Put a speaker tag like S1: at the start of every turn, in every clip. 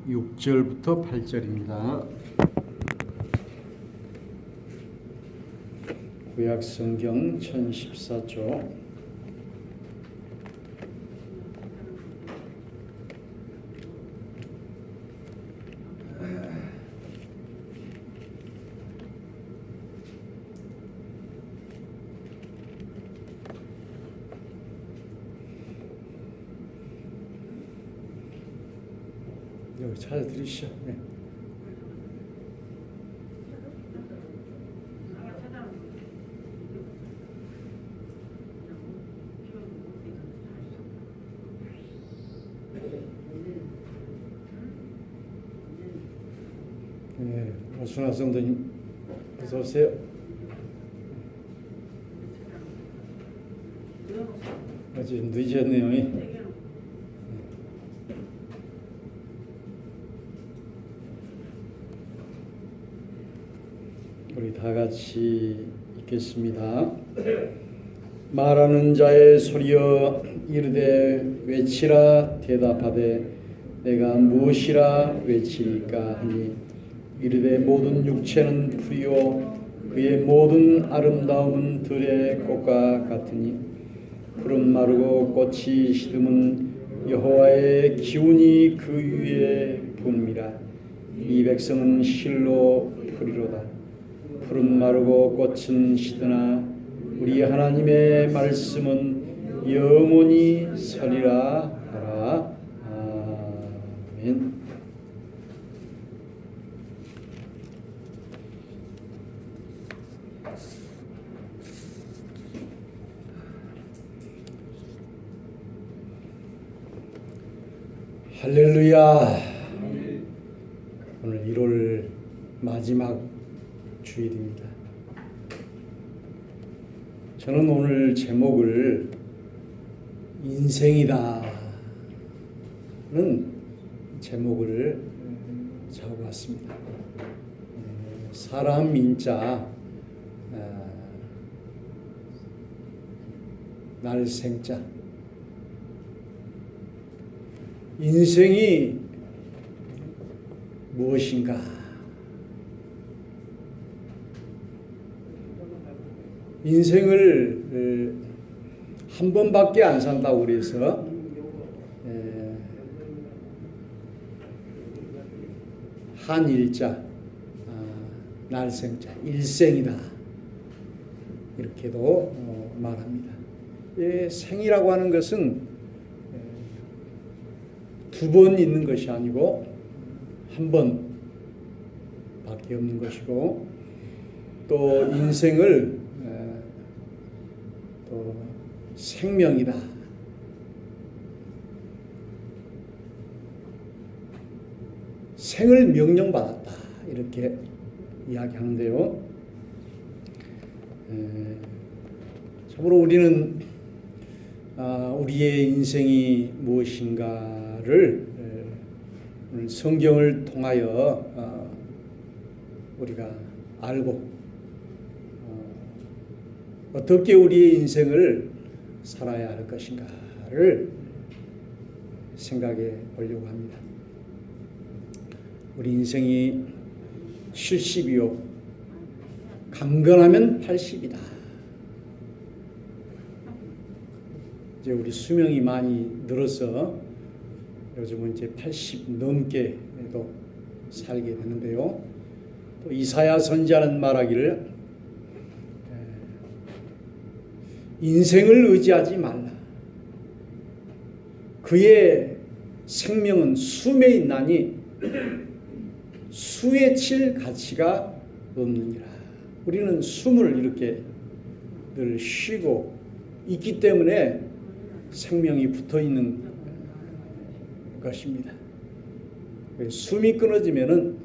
S1: 6절부터 8절입니다. 구약성경 1014쪽. 여기 찾아드리시죠. 네. 네, 오순아 성도님 어서 오세요. 좀 늦었네요. 우리 다 같이 읽겠습니다. 말하는 자의 소리여 이르되 외치라 대답하되 내가 무엇이라 외치리까 하니 이르되 모든 육체는 풀이요 그의 모든 아름다움은 들의 꽃과 같으니 푸른 마르고 꽃이 시듬은 여호와의 기운이 그 위에 붐이라. 이 백성은 실로 풀이로다. 푸른 마르고 꽃은 시드나 우리 하나님의 말씀은 영원히 서리라 하라. 아멘. 할렐루야. 오늘 1월 마지막 주일입니다. 저는 오늘 제목을 인생이다는 제목을 적어봤습니다. 사람 인자 날생자. 인생이 무엇인가? 인생을 한 번밖에 안 산다고 그래서 한일자, 날생자, 일생이다 이렇게도 말합니다. 생이라고 하는 것은 두 번 있는 것이 아니고 한 번밖에 없는 것이고, 또 인생을 또 생명이다. 생을 명령받았다 이렇게 이야기하는데요. 참으로 우리는 우리의 인생이 무엇인가를 오늘 성경을 통하여 우리가 알고 어떻게 우리의 인생을 살아야 할 것인가를 생각해 보려고 합니다. 우리 인생이 70이요 강건하면 80이다. 이제 우리 수명이 많이 늘어서 요즘은 이제 80 넘게도 살게 되는데요. 또 이사야 선지자는 말하기를 인생을 의지하지 말라. 그의 생명은 숨에 있나니 수에 칠 가치가 없느니라. 우리는 숨을 이렇게 늘 쉬고 있기 때문에 생명이 붙어 있는 것입니다. 숨이 끊어지면은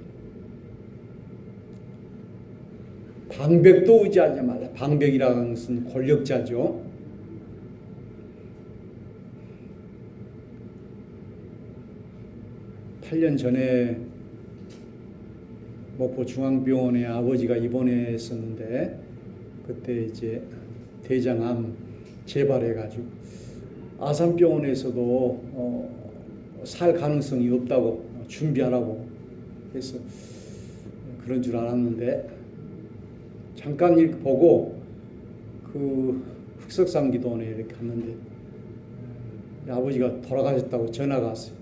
S1: 방백도 의지하지 말라. 방백이라는 것은 권력자죠. 8년 전에 목포중앙병원에 아버지가 입원했었는데 그때 이제 대장암 재발해가지고 아산병원에서도 살 가능성이 없다고 준비하라고 해서 그런 줄 알았는데 잠깐 이렇게 보고 그 흑석상기도원에 이렇게 갔는데 아버지가 돌아가셨다고 전화가 왔어요.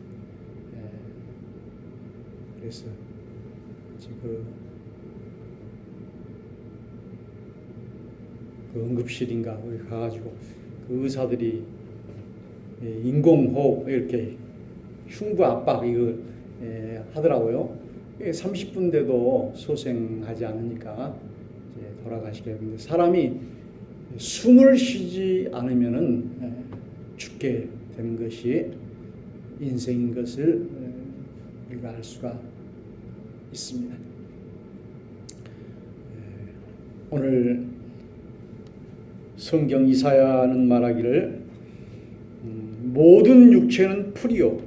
S1: 그래서 지금 그 응급실인가 거기 가가지고 그 의사들이 인공호흡 이렇게 흉부 압박 이거 하더라고요. 30분 돼도 소생하지 않으니까 이제 돌아가시게 했는데 사람이 숨을 쉬지 않으면은 죽게 되는 것이 인생인 것을 우리가 알 수가 있습니다. 오늘 성경 이사야는 말하기를 모든 육체는 풀이요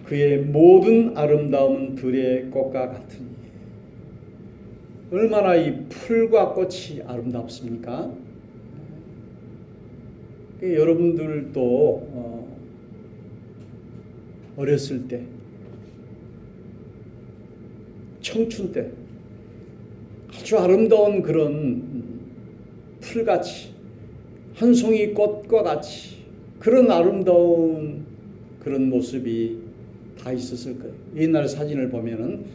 S1: 그의 모든 아름다움은 들의 꽃과 같으니. 얼마나 이 풀과 꽃이 아름답습니까? 여러분들도 어렸을 때, 청춘 때 아주 아름다운 그런 풀같이 한 송이 꽃과 같이 그런 아름다운 그런 모습이 다 있었을 거예요. 옛날 사진을 보면은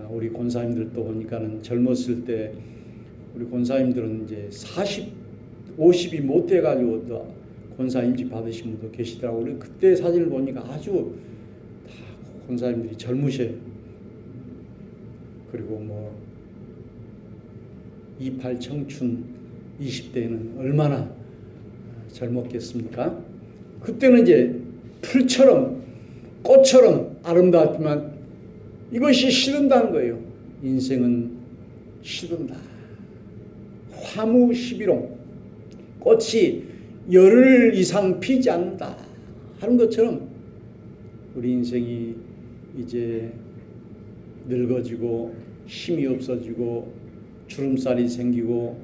S1: 우리 권사님들도 보니까는 젊었을 때 우리 권사님들은 이제 40, 50이 못 돼가지고 또 권사임직 받으신 분도 계시더라고요. 그때 사진을 보니까 아주 다 권사님들이 젊으셔요. 그리고 뭐 28 청춘 20대는 얼마나 젊었겠습니까? 그때는 이제 풀처럼 꽃처럼 아름다웠지만 이것이 시든다는 거예요. 인생은 시든다. 화무 시비롱. 꽃이 열흘 이상 피지 않는다 하는 것처럼 우리 인생이 이제 늙어지고 힘이 없어지고 주름살이 생기고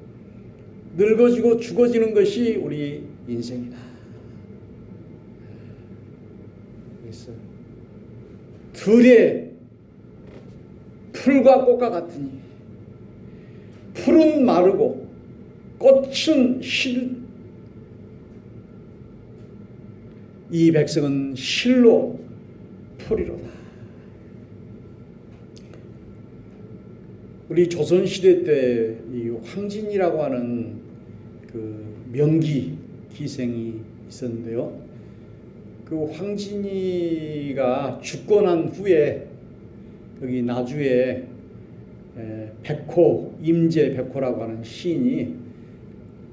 S1: 늙어지고 죽어지는 것이 우리 인생이다. 그래서 들의 풀과 꽃과 같으니 풀은 마르고 꽃은 실 이 백성은 실로 풀이로다. 우리 조선시대 때 이 황진이라고 하는 그 명기 기생이 있었는데요. 그 황진이가 죽고 난 후에 여기 나주에 백호, 임제백호라고 하는 시인이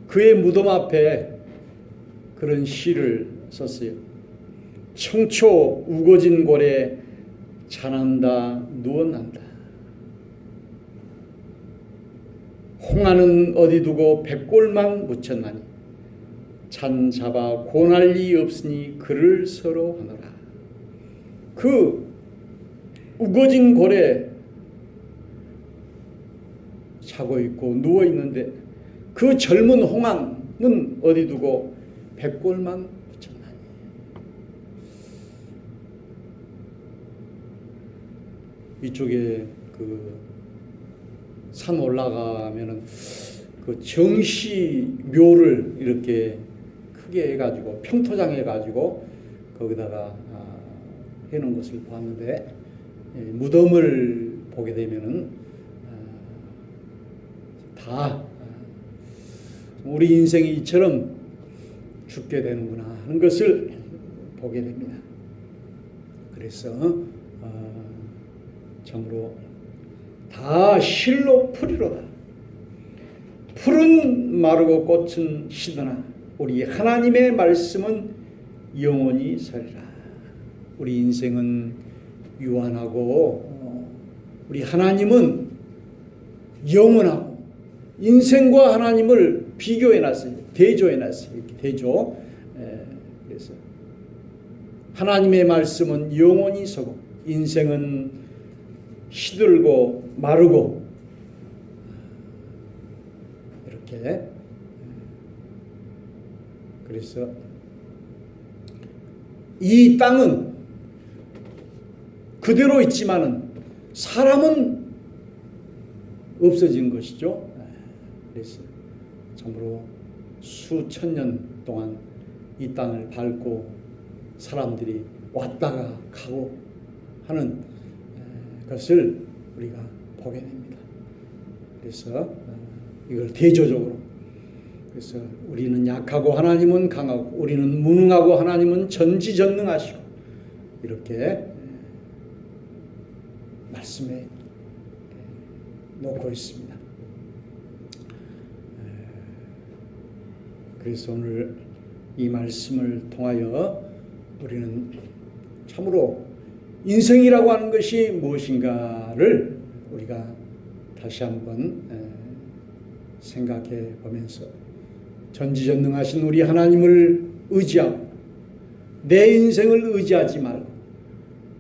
S1: 그의 무덤 앞에 그런 시를 썼어요. 청초 우거진 고래 잔한다 누워난다. 홍아는 어디 두고 백골만 묻혔나니 잔 잡아 고날 리 없으니 그를 서로 하노라. 그 우거진 고래 자고 있고 누워 있는데 그 젊은 홍아는 어디 두고 백골만 묻혔나니. 이쪽에 그 산 올라가면은 그 정시묘를 이렇게 크게 해가지고 평토장 해가지고 거기다가 해놓은 것을 봤는데 무덤을 보게 되면은 다 우리 인생이 이처럼 죽게 되는구나 하는 것을 보게 됩니다. 그래서 참으로 다 실로 풀이로다. 풀은 마르고 꽃은 시드나 우리 하나님의 말씀은 영원히 서리라. 우리 인생은 유한하고 우리 하나님은 영원하고 인생과 하나님을 비교해놨어요. 대조해놨어요. 이렇게 대조. 그래서 하나님의 말씀은 영원히 서고 인생은 시들고 마르고 이렇게. 그래서 이 땅은 그대로 있지만은 사람은 없어진 것이죠. 그래서 참으로 수천 년 동안 이 땅을 밟고 사람들이 왔다가 가고 하는 것을 우리가 보게 됩니다. 그래서 이걸 대조적으로, 그래서 우리는 약하고 하나님은 강하고, 우리는 무능하고 하나님은 전지전능하시고, 이렇게 말씀에 놓고 있습니다. 그래서 오늘 이 말씀을 통하여 우리는 참으로 인생이라고 하는 것이 무엇인가를 우리가 다시 한번 생각해 보면서 전지전능하신 우리 하나님을 의지하고 내 인생을 의지하지 말고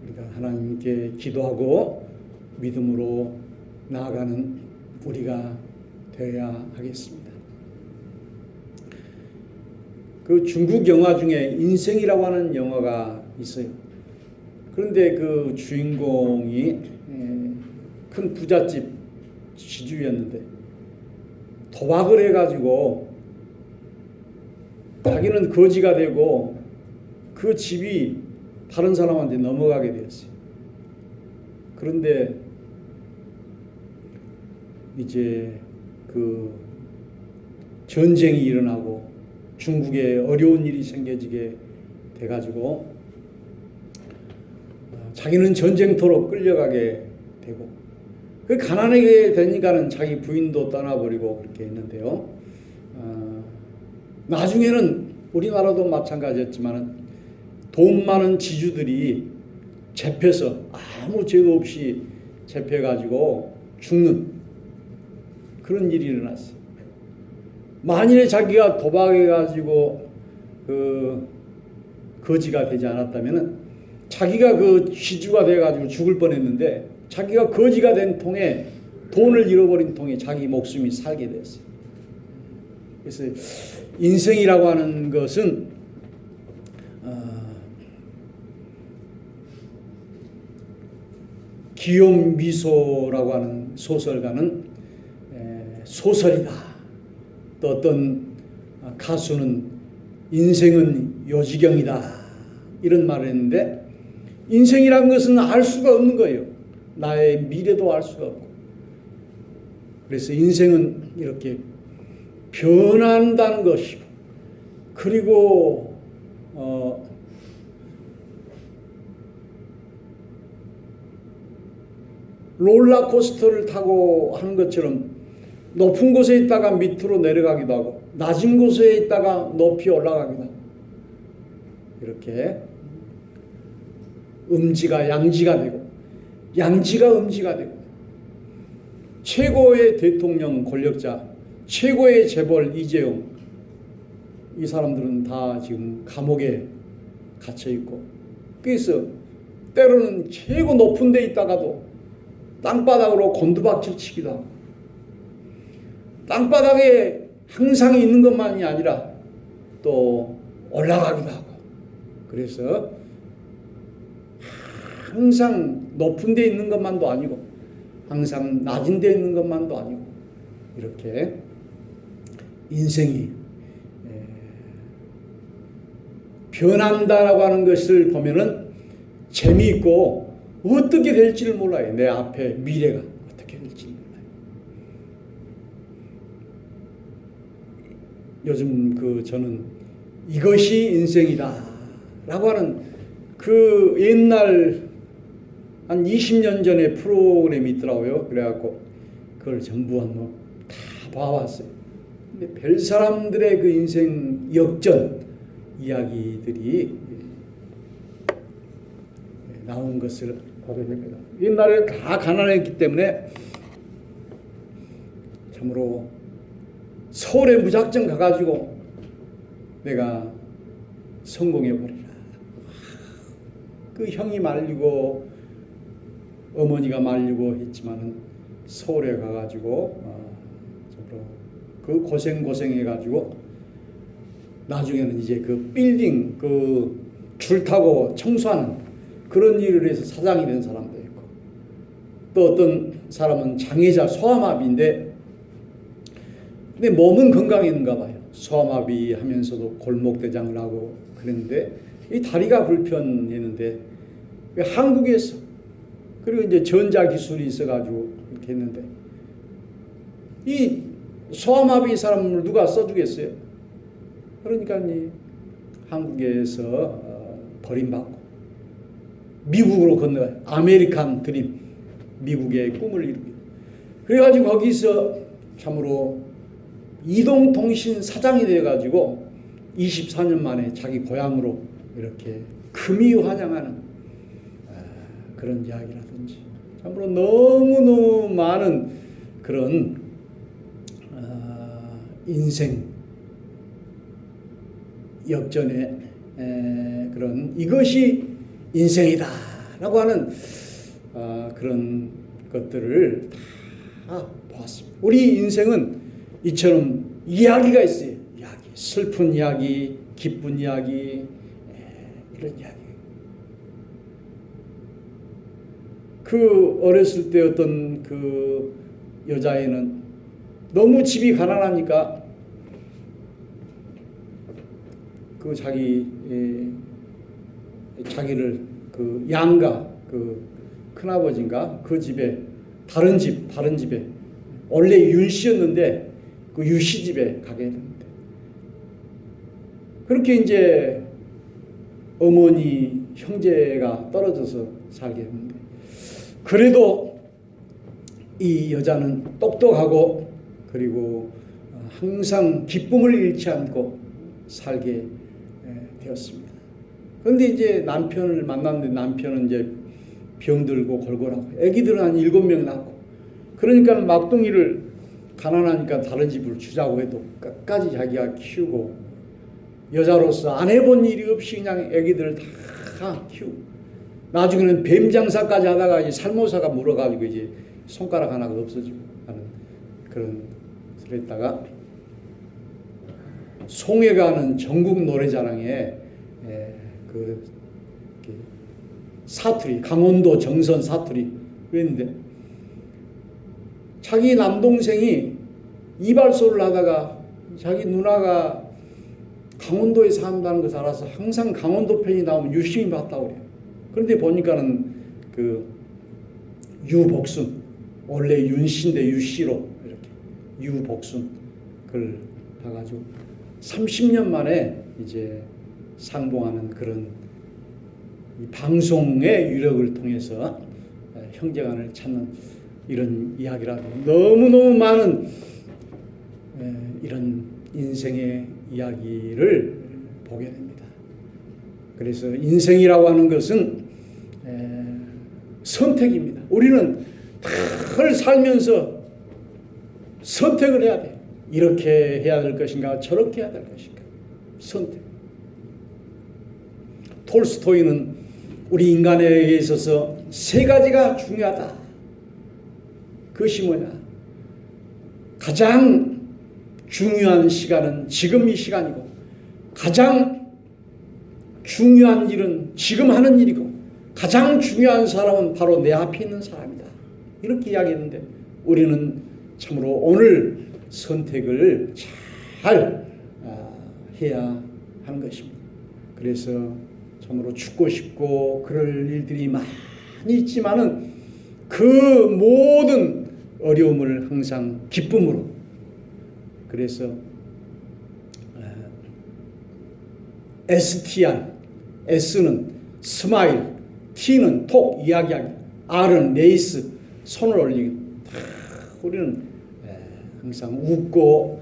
S1: 우리가 하나님께 기도하고 믿음으로 나아가는 우리가 되어야 하겠습니다. 그 중국 영화 중에 인생이라고 하는 영화가 있어요. 그런데 그 주인공이 큰 부잣집 지주였는데 도박을 해가지고 자기는 거지가 되고 그 집이 다른 사람한테 넘어가게 되었어요. 그런데 이제 그 전쟁이 일어나고 중국에 어려운 일이 생겨지게 돼가지고 자기는 전쟁터로 끌려가게 되고 그 가난하게 되니까는 자기 부인도 떠나버리고 그렇게 했는데요. 나중에는 우리나라도 마찬가지였지만 돈 많은 지주들이 잡혀서 아무 죄도 없이 잡혀가지고 죽는 그런 일이 일어났어요. 만일에 자기가 도박해가지고 그 거지가 되지 않았다면은 자기가 그 지주가 돼가지고 죽을 뻔했는데 자기가 거지가 된 통에 돈을 잃어버린 통에 자기 목숨이 살게 됐어요. 그래서 인생이라고 하는 것은 기욤 미소라고 하는 소설가는 소설이다. 또 어떤 가수는 인생은 요지경이다. 이런 말을 했는데 인생이란 것은 알 수가 없는 거예요. 나의 미래도 알 수가 없고. 그래서 인생은 이렇게 변한다는 것이고 그리고 롤러코스터를 타고 하는 것처럼 높은 곳에 있다가 밑으로 내려가기도 하고 낮은 곳에 있다가 높이 올라가기도 하고 이렇게 음지가 양지가 되고 양지가 음지가 되고 최고의 대통령 권력자 최고의 재벌 이재용 이 사람들은 다 지금 감옥에 갇혀 있고 그래서 때로는 최고 높은 데 있다가도 땅바닥으로 곤두박질 치기도 하고 땅바닥에 항상 있는 것만이 아니라 또 올라가기도 하고 그래서 항상 높은 데 있는 것만도 아니고 항상 낮은 데 있는 것만도 아니고 이렇게 인생이 변한다라고 하는 것을 보면은 재미있고 어떻게 될지를 몰라요. 내 앞에 미래가 어떻게 될지 몰라요. 요즘 저는 이것이 인생이다 라고 하는 그 옛날 한 20년 전에 프로그램이 있더라고요. 그래갖고 그걸 전부 한번 다 봐왔어요. 근데 별 사람들의 그 인생 역전 이야기들이 나온 것을 보게 됩니다. 옛날에 다 가난했기 때문에 참으로 서울에 무작정 가가지고 내가 성공해버리라. 그 형이 말리고 어머니가 말리고 했지만은 서울에 가가지고 그 고생해가지고 나중에는 이제 그 빌딩 그 줄 타고 청소하는 그런 일을 해서 사장이 된 사람도 있고, 또 어떤 사람은 장애자 소아마비인데 근데 몸은 건강했는가 봐요. 소아마비 하면서도 골목대장을 하고 그랬는데 이 다리가 불편했는데 한국에서, 그리고 이제 전자기술이 있어가지고 이렇게 했는데, 이 소아마비 사람을 누가 써주겠어요? 그러니까 이 한국에서 버림받고 미국으로 건너가요. 아메리칸 드림, 미국의 꿈을 이루기. 그래가지고 거기서 참으로 이동통신 사장이 돼가지고 24년 만에 자기 고향으로 이렇게 금이 환영하는 그런 이야기라든지, 참으로 너무너무 많은 그런 인생 역전의 그런 이것이 인생이다라고 하는 그런 것들을 다 보았습니다. 우리 인생은 이처럼 이야기가 있어요. 이야기, 슬픈 이야기, 기쁜 이야기, 이런 이야기. 그 어렸을 때 어떤 그 여자애는 너무 집이 가난하니까 그 자기를 그 양가 그 큰아버지인가 그 집에 다른 집에 원래 윤씨였는데 그 유씨 집에 가게 됐는데, 그렇게 이제 어머니 형제가 떨어져서 살게 했는데, 그래도 이 여자는 똑똑하고 그리고 항상 기쁨을 잃지 않고 살게 되었습니다. 그런데 이제 남편을 만났는데 남편은 이제 병들고 골골하고 아기들은 한 7명 낳고, 그러니까 막둥이를 가난하니까 다른 집을 주자고 해도 끝까지 자기가 키우고, 여자로서 안 해본 일이 없이 그냥 아기들을 다 키우고, 나중에는 뱀 장사까지 하다가 이제 살모사가 물어가지고 이제 손가락 하나가 없어지고 하는 그런 그랬다가 송해가 하는 전국 노래자랑에 그 사투리, 강원도 정선 사투리 그랬는데, 자기 남동생이 이발소를 하다가 자기 누나가 강원도에 산다는 것을 알아서 항상 강원도 편이 나오면 유심히 봤다고 그래요. 그런데 보니까는 그 유복순, 원래 윤씨인데 유씨로 이렇게 유복순 그걸 봐가지고 30년 만에 이제 상봉하는 그런 이 방송의 유력을 통해서 형제간을 찾는 이런 이야기라도 너무너무 많은 이런 인생의 이야기를 보게 됩니다. 그래서 인생이라고 하는 것은 선택입니다. 우리는 늘 살면서 선택을 해야 돼요. 이렇게 해야 될 것인가, 저렇게 해야 될 것인가. 선택. 톨스토이는 우리 인간에게 있어서 3가지가 중요하다. 그것이 뭐냐? 가장 중요한 시간은 지금 이 시간이고, 가장 중요한 일은 지금 하는 일이고, 가장 중요한 사람은 바로 내 앞에 있는 사람이다. 이렇게 이야기했는데, 우리는 참으로 오늘 선택을 잘 해야 하는 것입니다. 그래서 참으로 죽고 싶고 그럴 일들이 많이 있지만은 그 모든 어려움을 항상 기쁨으로, 그래서 STR, S는 스마일, T는 톡, 이야기하기, R은 레이스, 손을 올리기. 우리는 항상 웃고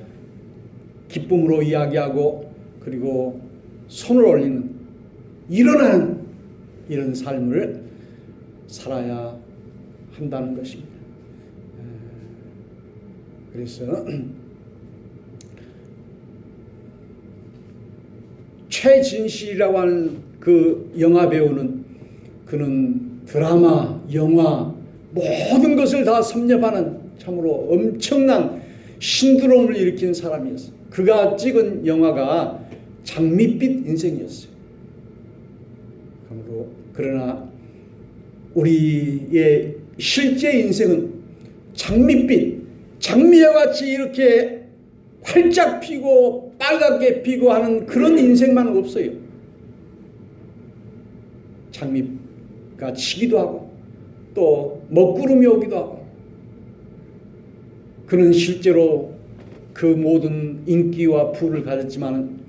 S1: 기쁨으로 이야기하고 그리고 손을 올리는 일어나는 이런 삶을 살아야 한다는 것입니다. 그래서 최진실이라고 하는 그 영화 배우는, 그는 드라마, 영화 모든 것을 다 섭렵하는 참으로 엄청난 신드롬을 일으킨 사람이었어요. 그가 찍은 영화가 장밋빛 인생이었어요. 그러나 우리의 실제 인생은 장밋빛, 장미와 같이 이렇게 활짝 피고 빨갛게 피고 하는 그런 인생만 없어요. 장미가 지기도 하고 또 먹구름이 오기도 하고, 그는 실제로 그 모든 인기와 부를 가졌지만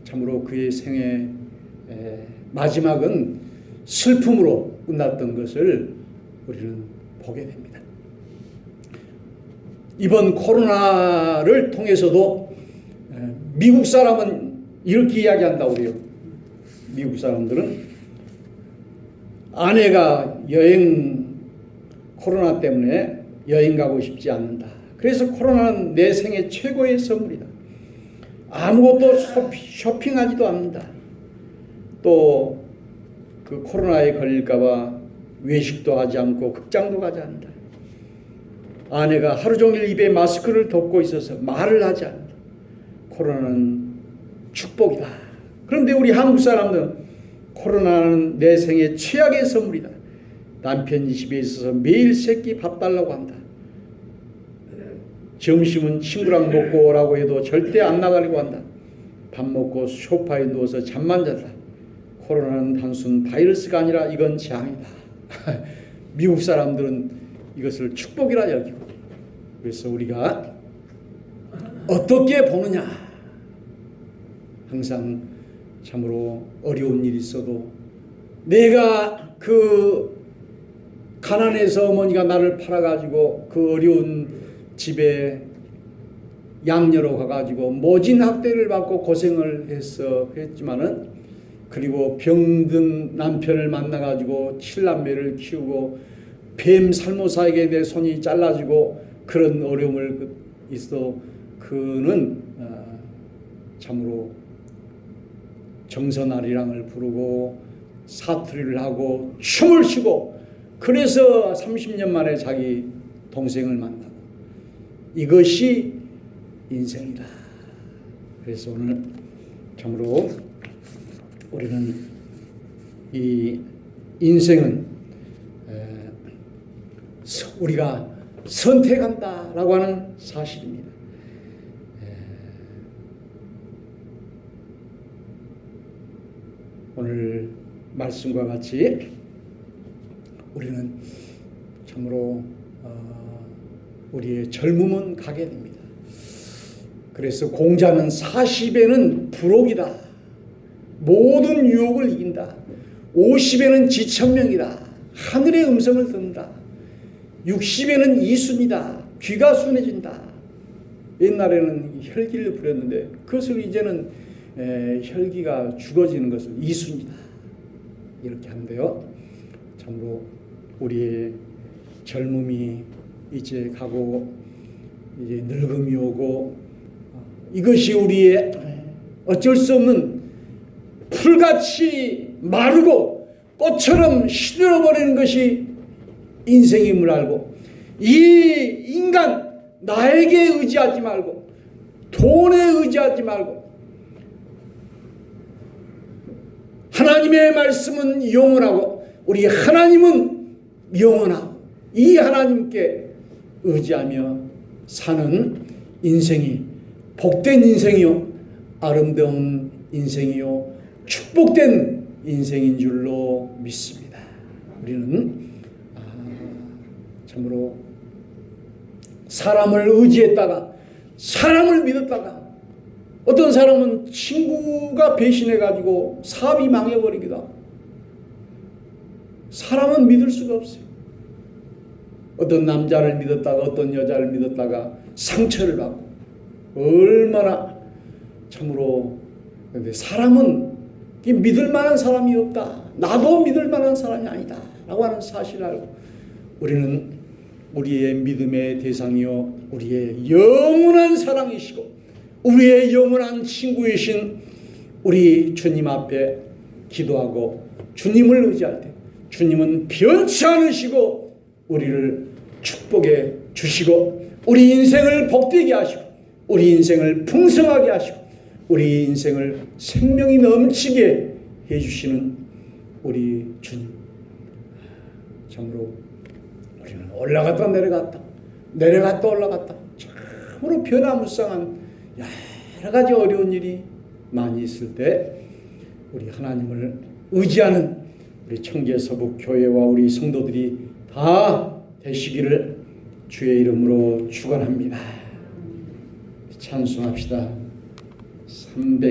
S1: 참으로 그의 생의 마지막은 슬픔으로 끝났던 것을 우리는 보게 됩니다. 이번 코로나를 통해서도 미국 사람은 이렇게 이야기한다고 그래요. 미국 사람들은 아내가 코로나 때문에 여행 가고 싶지 않는다. 그래서 코로나는 내 생애 최고의 선물이다. 아무것도 쇼핑하지도 않는다. 또 그 코로나에 걸릴까봐 외식도 하지 않고 극장도 가지 않는다. 아내가 하루 종일 입에 마스크를 덮고 있어서 말을 하지 않는다. 코로나는 축복이다. 그런데 우리 한국 사람들은 코로나는 내 생애 최악의 선물이다. 남편이 집에 있어서 매일 새끼 밥 달라고 한다. 점심은 친구랑 먹고 오라고 해도 절대 안 나가려고 한다. 밥 먹고 소파에 누워서 잠만 잔다. 코로나는 단순 바이러스가 아니라 이건 재앙이다. 미국 사람들은 이것을 축복이라 여기고, 그래서 우리가 어떻게 보느냐. 항상 참으로 어려운 일이 있어도 내가 그 가난해서 어머니가 나를 팔아가지고 그 어려운 집에 양녀로 가가지고 모진 학대를 받고 고생을 해서 그랬지만은, 그리고 병든 남편을 만나가지고 7남매를 키우고 뱀 살모사에게 내 손이 잘라지고 그런 어려움을 있어 그는 참으로 정선아리랑을 부르고 사투리를 하고 춤을 추고, 그래서 30년 만에 자기 동생을 만나고, 이것이 인생이다. 그래서 오늘 참으로 우리는 이 인생은 우리가 선택한다라고 하는 사실입니다. 오늘 말씀과 같이 우리는 참으로 우리의 젊음은 가게 됩니다. 그래서 공자는 40에는 불혹이다. 모든 유혹을 이긴다. 50에는 지천명이다. 하늘의 음성을 듣는다. 60에는 이순이다. 귀가 순해진다. 옛날에는 혈기를 부렸는데 그것을 이제는 혈기가 죽어지는 것을 이순이다. 이렇게 하는데요. 참으로 우리의 젊음이 이제 가고 이제 늙음이 오고, 이것이 우리의 어쩔 수 없는 풀같이 마르고 꽃처럼 시들어버리는 것이 인생임을 알고, 이 인간 나에게 의지하지 말고 돈에 의지하지 말고 하나님의 말씀은 영원하고 우리 하나님은 영원하고 이 하나님께 의지하며 사는 인생이 복된 인생이요, 아름다운 인생이요, 축복된 인생인 줄로 믿습니다. 우리는 참으로 사람을 의지했다가 사람을 믿었다가, 어떤 사람은 친구가 배신해가지고 사업이 망해버리기도 하고, 사람은 믿을 수가 없어요. 어떤 남자를 믿었다가 어떤 여자를 믿었다가 상처를 받고, 얼마나 참으로. 그런데 사람은 믿을 만한 사람이 없다. 나도 믿을 만한 사람이 아니다 라고 하는 사실을 알고, 우리는 우리의 믿음의 대상이요, 우리의 영원한 사랑이시고 우리의 영원한 친구이신 우리 주님 앞에 기도하고 주님을 의지할 때 주님은 변치 않으시고 우리를 축복해 주시고, 우리 인생을 복되게 하시고 우리 인생을 풍성하게 하시고 우리 인생을 생명이 넘치게 해주시는 우리 주님, 참으로 우리는 올라갔다 내려갔다 내려갔다 올라갔다 참으로 변화무쌍한 여러 가지 어려운 일이 많이 있을 때 우리 하나님을 의지하는 우리 청계서북 교회와 우리 성도들이 다 되시기를 주의 이름으로 축원합니다. 찬송합시다. 300